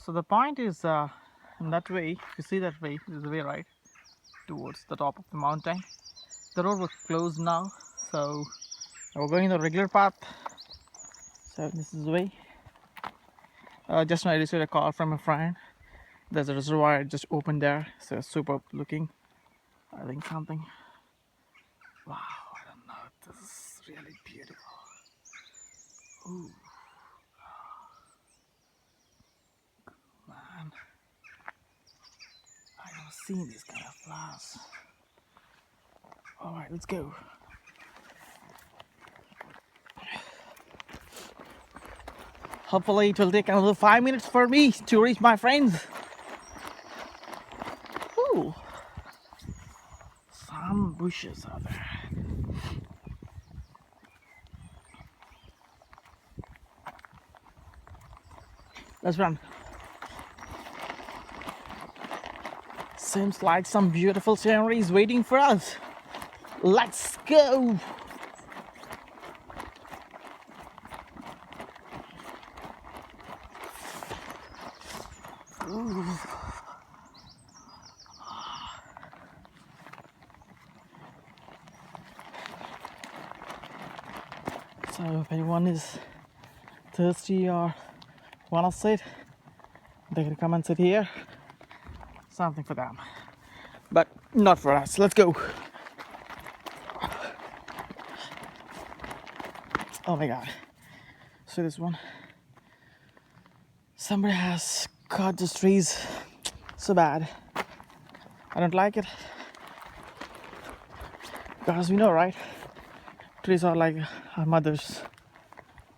So the point is in that way, if you see that way, this is the way, right, towards the top of the mountain. The road was closed now, so we're going the regular path. So this is the way. Just now I received a call from a friend. There's a reservoir just opened there, so super looking. I think something. Wow, I don't know. This is really beautiful. Ooh, man, I haven't seen these kind of flowers. All right, let's go. Hopefully it will take another 5 minutes for me to reach my friends. Ooh, some bushes are there. Let's run. Seems like some beautiful scenery is waiting for us. Let's go. Ooh. So if anyone is thirsty or wanna sit, they can come and sit here. Something for them, but not for us. Let's go. Oh my god, see this one? Somebody has cut these trees so bad. I don't like it, because we know, right, trees are like our mothers,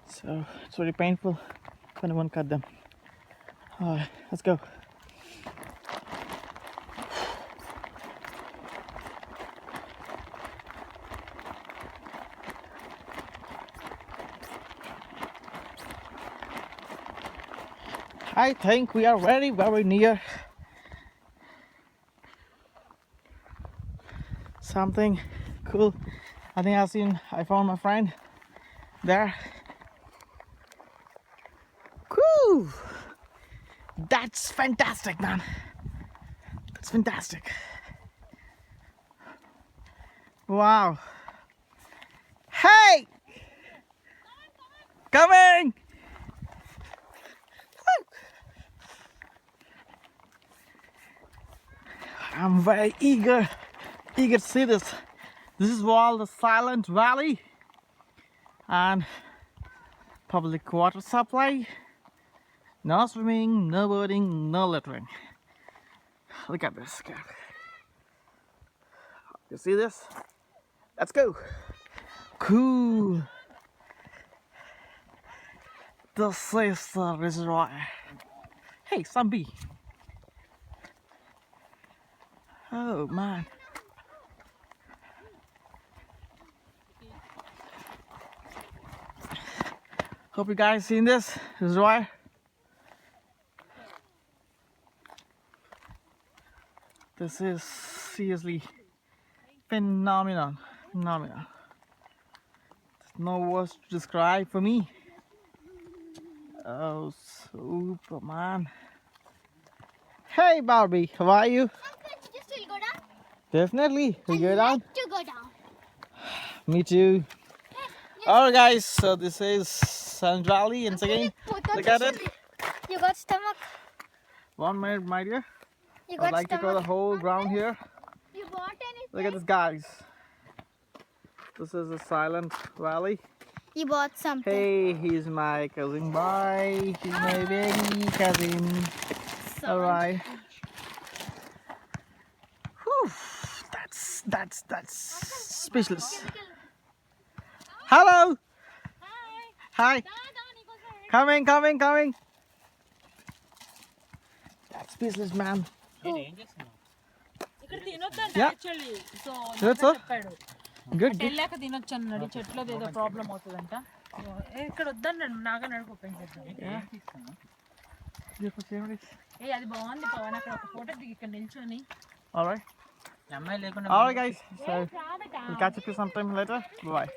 so it's very painful when anyone cut them. Alright, let's go. I think we are very, very near something cool. I think I found my friend there. Cool. That's fantastic, man. That's fantastic. Wow. Hey! Coming! I'm very eager to see this. This is all the Silent Valley and public water supply. No swimming, no boating, no littering. Look at this. You see this? Let's go. Cool. This is the reservoir. Hey, some bee. Oh man. Hope you guys seen this reservoir. This is seriously phenomenal. There's no words to describe for me. Oh, super, man. Hey, Barbie, how are you? Just will go down. Definitely, we'll go down. To go down. Me too. Alright, guys, so this is Silent Valley, and again, look at it. You got stomach. 1 minute, my dear. You I'd got like to stomach. cover the whole ground here. You got anything? Look at this, guys. This is the Silent Valley. You bought something. Hey, he's my cousin. Bye. He's my baby cousin. Alright. Whew. That's speechless. Hello. Hi. Coming. That's speechless, man. ఇక్కడ తినొద్దంట Yeah. Actually so Good, sir. చెప్పాడు Good. వెళ్ళాక తినొచ్చు అన్నాడు చెట్లో ఏదో problem అవుతుందంట ఇక్కడ వద్దన్నాడు నాగా నడుపు ఓపెన్ చేద్దాం ఏ అది బాగుంది పవన్ అక్కడ ఒక ఫోటో దిగి ఇక్కడ నిల్చొని Alright. Alright, guys. So we'll catch up you sometime later. Bye.